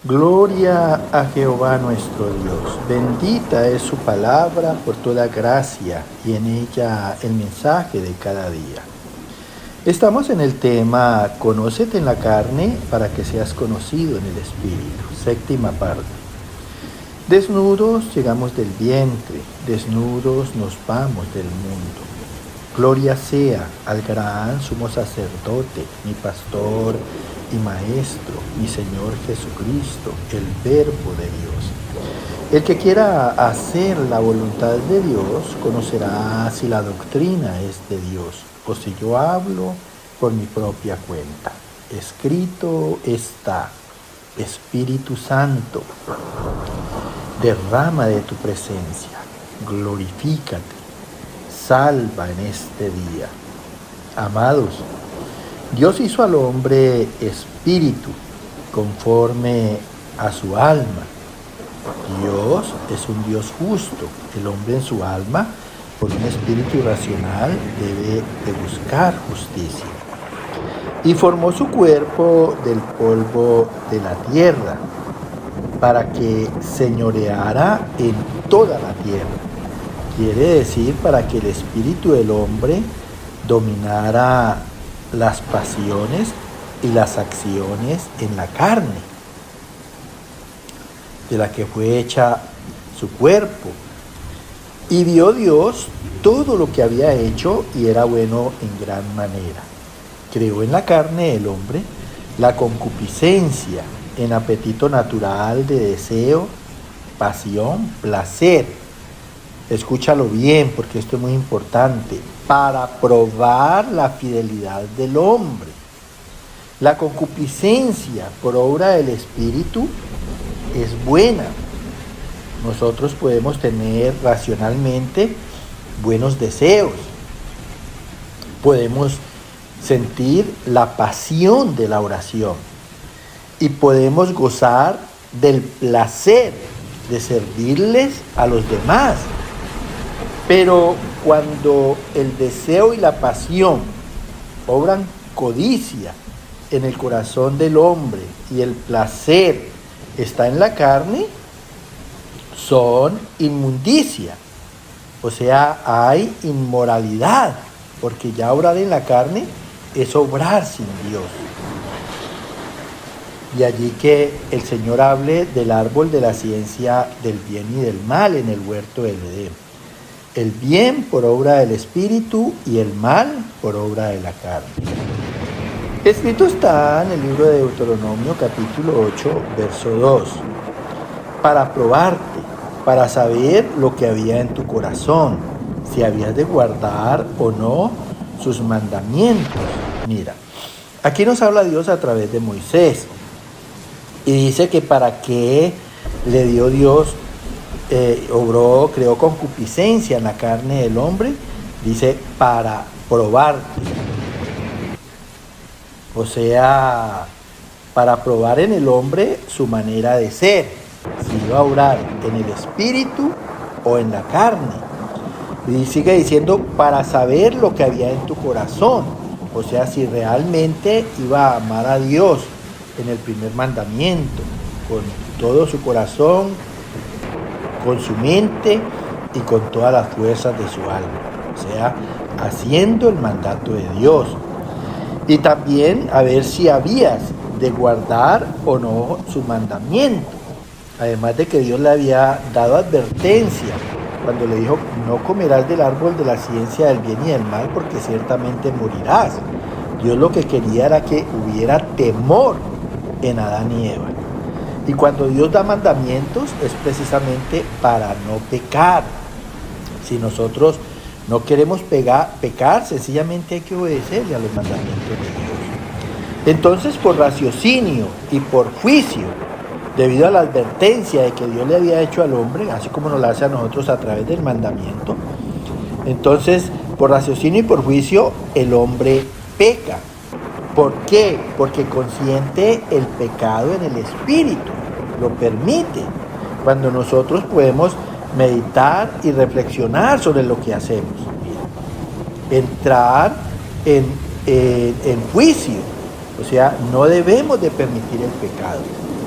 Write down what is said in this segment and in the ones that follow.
Gloria a Jehová nuestro Dios. Bendita es su palabra por toda gracia y en ella el mensaje de cada día. Estamos en el tema Conócete en la carne para que seas conocido en el Espíritu. Séptima parte. Desnudos llegamos del vientre, desnudos nos vamos del mundo. Gloria sea al gran sumo sacerdote, mi pastor y maestro, mi Señor Jesucristo, el Verbo de Dios. El que quiera hacer la voluntad de Dios conocerá si la doctrina es de Dios o si yo hablo por mi propia cuenta. Escrito está: Espíritu Santo, derrama de tu presencia, glorifícate, salva en este día. Amados, Dios hizo al hombre espíritu conforme a su alma. Dios es un Dios justo. El hombre en su alma, por un espíritu irracional, debe de buscar justicia. Y formó su cuerpo del polvo de la tierra para que señoreara en toda la tierra. Quiere decir, para que el espíritu del hombre dominara las pasiones y las acciones en la carne, de la que fue hecha su cuerpo. Y vio Dios todo lo que había hecho y era bueno en gran manera. Creó en la carne del hombre la concupiscencia, en apetito natural de deseo, pasión, placer. Escúchalo bien porque esto es muy importante. Para probar la fidelidad del hombre. La concupiscencia por obra del Espíritu es buena. Nosotros podemos tener racionalmente buenos deseos. Podemos sentir la pasión de la oración. Y podemos gozar del placer de servirles a los demás. Pero cuando el deseo y la pasión obran codicia en el corazón del hombre y el placer está en la carne, son inmundicia. O sea, hay inmoralidad, porque ya obrar en la carne es obrar sin Dios. De allí que el Señor hable del árbol de la ciencia del bien y del mal en el huerto del Edén. El bien por obra del Espíritu y el mal por obra de la carne. Escrito está en el libro de Deuteronomio capítulo 8, verso 2. Para probarte, para saber lo que había en tu corazón, si habías de guardar o no sus mandamientos. Mira, aquí nos habla Dios a través de Moisés. Y dice que para qué le dio Dios, creó concupiscencia en la carne del hombre, dice para probarte. O sea, para probar en el hombre su manera de ser, si iba a obrar en el espíritu o en la carne. Y sigue diciendo para saber lo que había en tu corazón, o sea, si realmente iba a amar a Dios en el primer mandamiento, con todo su corazón, con su mente y con todas las fuerzas de su alma. O sea, haciendo el mandato de Dios. Y también a ver si habías de guardar o no su mandamiento. Además de que Dios le había dado advertencia cuando le dijo: no comerás del árbol de la ciencia del bien y del mal, porque ciertamente morirás. Dios lo que quería era que hubiera temor en Adán y Eva. Y cuando Dios da mandamientos es precisamente para no pecar. Si nosotros no queremos pecar, sencillamente hay que obedecerle a los mandamientos de Dios. Entonces, por raciocinio y por juicio, debido a la advertencia de que Dios le había hecho al hombre, así como nos la hace a nosotros a través del mandamiento, entonces, por raciocinio y por juicio, el hombre peca. ¿Por qué? Porque consiente el pecado en el espíritu, lo permite. Cuando nosotros podemos meditar y reflexionar sobre lo que hacemos, entrar en juicio, o sea, no debemos de permitir el pecado.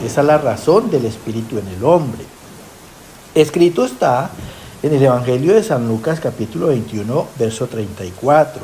Esa es la razón del espíritu en el hombre. Escrito está en el Evangelio de San Lucas capítulo 21, verso 34.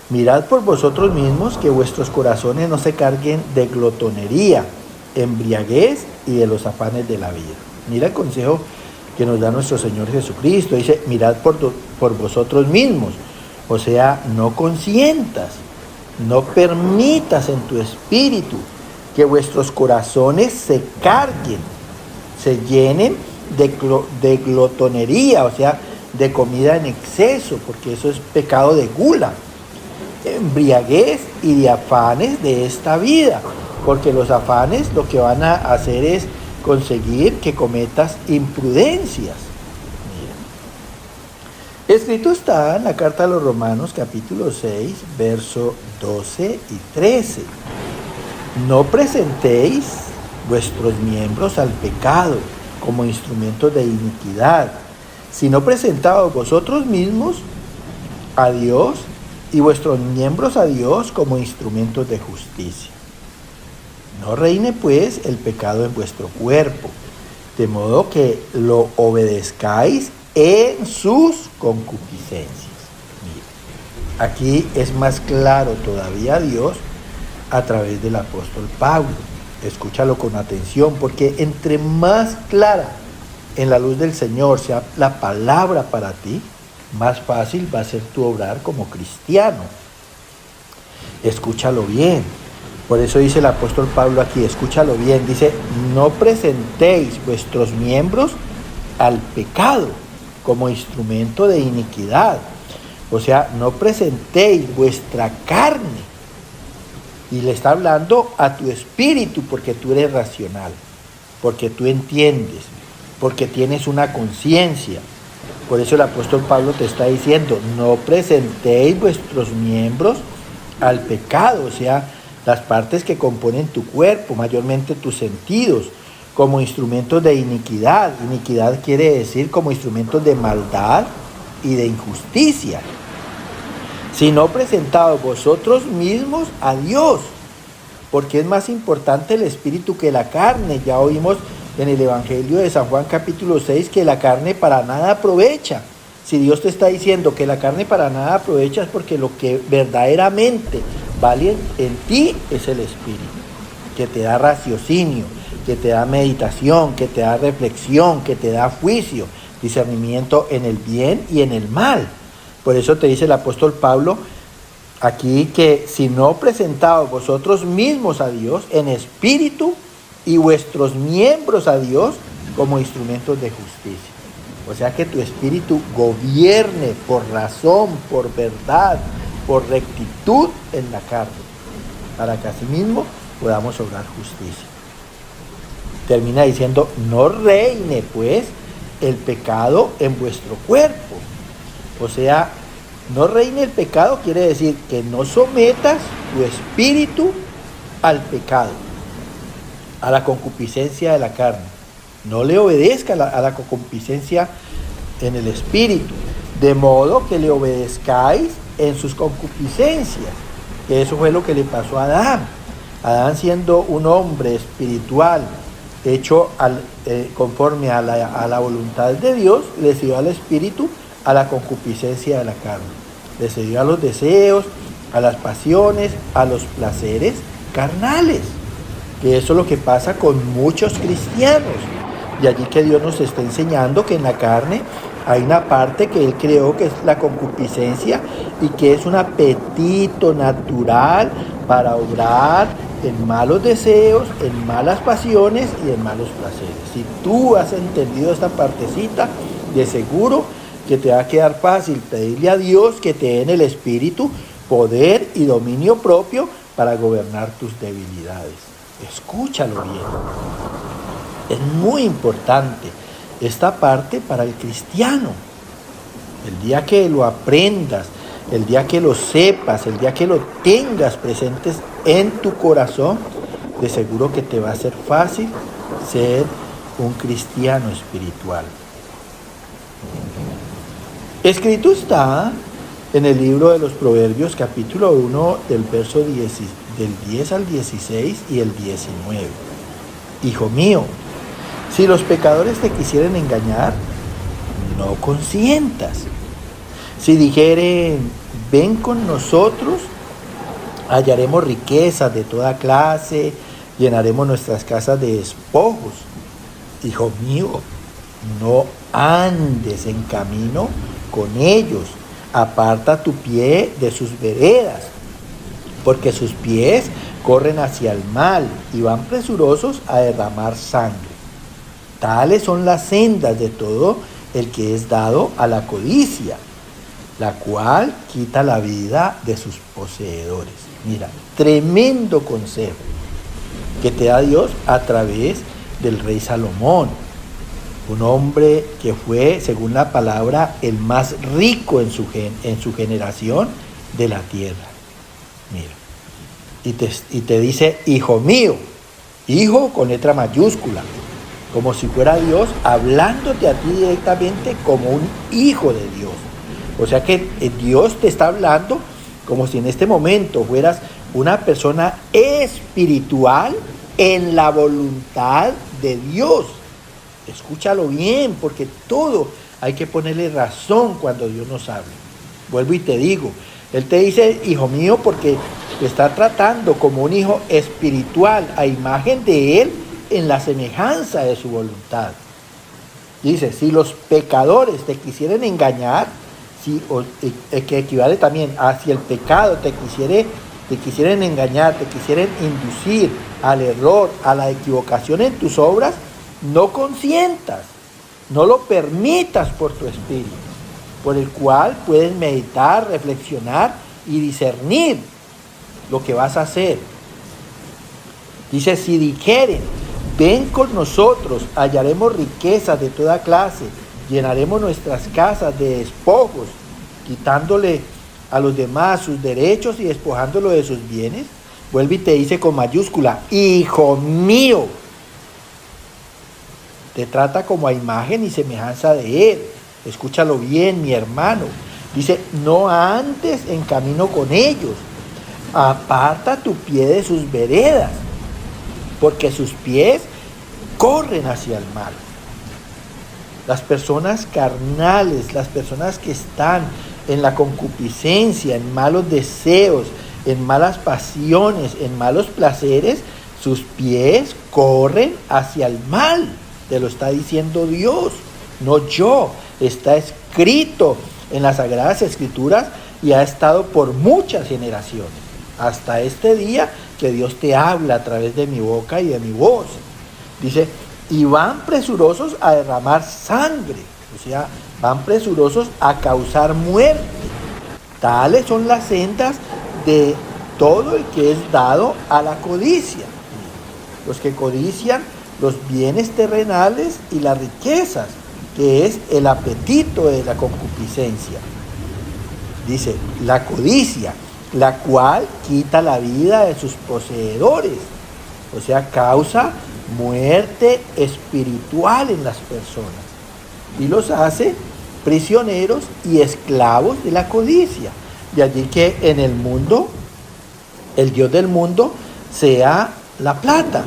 Mirad por vosotros mismos que vuestros corazones no se carguen de glotonería, embriaguez y de los afanes de la vida. Mira el consejo que nos da nuestro Señor Jesucristo. Dice, mirad por vosotros mismos. O sea, no consientas, no permitas en tu espíritu que vuestros corazones se carguen, se llenen de glotonería, o sea, de comida en exceso, porque eso es pecado de gula, embriaguez y de afanes de esta vida, porque los afanes lo que van a hacer es conseguir que cometas imprudencias. Escrito está en la carta a los Romanos capítulo 6, verso 12 y 13. No presentéis vuestros miembros al pecado como instrumentos de iniquidad, sino presentaos vosotros mismos a Dios y vuestros miembros a Dios como instrumentos de justicia. No reine pues el pecado en vuestro cuerpo, de modo que lo obedezcáis en sus concupiscencias. Mira, aquí es más claro todavía Dios a través del apóstol Pablo. Escúchalo con atención, porque entre más clara en la luz del Señor sea la palabra para ti, más fácil va a ser tu obrar como cristiano. Escúchalo bien. Por eso dice el apóstol Pablo aquí, escúchalo bien, dice, no presentéis vuestros miembros al pecado como instrumento de iniquidad. O sea, no presentéis vuestra carne. Y le está hablando a tu espíritu, porque tú eres racional, porque tú entiendes, porque tienes una conciencia. Por eso el apóstol Pablo te está diciendo, no presentéis vuestros miembros al pecado, o sea, las partes que componen tu cuerpo, mayormente tus sentidos, como instrumentos de iniquidad. Iniquidad quiere decir como instrumentos de maldad y de injusticia. Sino presentados vosotros mismos a Dios, porque es más importante el espíritu que la carne. Ya oímos en el Evangelio de San Juan capítulo 6 que la carne para nada aprovecha. Si Dios te está diciendo que la carne para nada aprovecha, es porque lo que verdaderamente vale en ti es el espíritu, que te da raciocinio, que te da meditación, que te da reflexión, que te da juicio, discernimiento en el bien y en el mal. Por eso te dice el apóstol Pablo aquí que si no presentaos vosotros mismos a Dios en espíritu y vuestros miembros a Dios como instrumentos de justicia. O sea, que tu espíritu gobierne por razón, por verdad, por rectitud en la carne, para que asimismo podamos obrar justicia. Termina diciendo, no reine pues el pecado en vuestro cuerpo. O sea, no reine el pecado quiere decir que no sometas tu espíritu al pecado, a la concupiscencia de la carne. No le obedezca a la concupiscencia en el espíritu, de modo que le obedezcáis en sus concupiscencias. Que eso fue lo que le pasó a Adán. Adán, siendo un hombre espiritual, hecho conforme a la voluntad de Dios, le cedió al espíritu a la concupiscencia de la carne. Le cedió a los deseos, a las pasiones, a los placeres carnales. Que eso es lo que pasa con muchos cristianos. Y allí que Dios nos está enseñando que en la carne hay una parte que Él creó que es la concupiscencia y que es un apetito natural para obrar en malos deseos, en malas pasiones y en malos placeres. Si tú has entendido esta partecita, de seguro que te va a quedar fácil pedirle a Dios que te dé en el espíritu poder y dominio propio para gobernar tus debilidades. Escúchalo bien. Es muy importante esta parte para el cristiano. El día que lo aprendas, el día que lo sepas, el día que lo tengas presentes en tu corazón, de seguro que te va a ser fácil ser un cristiano espiritual. Escrito está en el libro de los Proverbios, capítulo 1, del verso 10 al 16 y el 19. Hijo mío, si los pecadores te quisieren engañar, no consientas. Si dijeren, ven con nosotros, hallaremos riquezas de toda clase, llenaremos nuestras casas de despojos. Hijo mío, no andes en camino con ellos, aparta tu pie de sus veredas, porque sus pies corren hacia el mal y van presurosos a derramar sangre. Tales son las sendas de todo el que es dado a la codicia, la cual quita la vida de sus poseedores. Mira, tremendo consejo que te da Dios a través del rey Salomón, un hombre que fue, según la palabra, el más rico en su generación de la tierra. Mira, y te dice, hijo mío, hijo con letra mayúscula, como si fuera Dios hablándote a ti directamente como un hijo de Dios. O sea que Dios te está hablando como si en este momento fueras una persona espiritual en la voluntad de Dios. Escúchalo bien, porque todo hay que ponerle razón cuando Dios nos hable. Vuelvo y te digo, Él te dice, hijo mío, porque te está tratando como un hijo espiritual a imagen de Él en la semejanza de su voluntad. Dice, si los pecadores te quisieren engañar, que equivale también a si el pecado te quisieren engañar, te quisieren inducir al error, a la equivocación en tus obras, no consientas, no lo permitas por tu espíritu, por el cual puedes meditar, reflexionar y discernir lo que vas a hacer. Dice, si dijeren, ven con nosotros, hallaremos riquezas de toda clase, llenaremos nuestras casas de despojos, quitándole a los demás sus derechos y despojándolo de sus bienes. Vuelve y te dice con mayúscula, hijo mío. Te trata como a imagen y semejanza de Él. Escúchalo bien, mi hermano. Dice, no andes en camino con ellos. Aparta tu pie de sus veredas, porque sus pies corren hacia el mal. Las personas carnales, las personas que están en la concupiscencia, en malos deseos, en malas pasiones, en malos placeres, sus pies corren hacia el mal. Te lo está diciendo Dios, no yo. Está escrito en las Sagradas Escrituras y ha estado por muchas generaciones. Hasta este día que Dios te habla a través de mi boca y de mi voz. Dice, y van presurosos a derramar sangre, o sea, van presurosos a causar muerte. Tales son las sendas de todo el que es dado a la codicia. Los que codician los bienes terrenales y las riquezas, que es el apetito de la concupiscencia. Dice, la codicia, la cual quita la vida de sus poseedores, o sea, causa muerte espiritual en las personas y los hace prisioneros y esclavos de la codicia. De allí que en el mundo, el Dios del mundo sea la plata,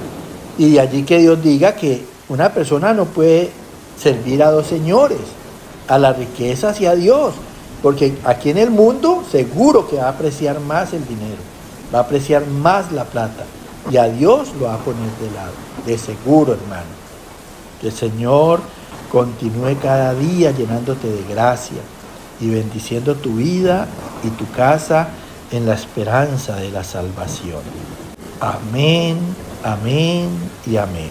y de allí que Dios diga que una persona no puede servir a dos señores, a las riquezas y a Dios, porque aquí en el mundo seguro que va a apreciar más el dinero, va a apreciar más la plata, y a Dios lo va a poner de lado, de seguro, hermano. Que el Señor continúe cada día llenándote de gracia y bendiciendo tu vida y tu casa en la esperanza de la salvación. Amén, amén y amén.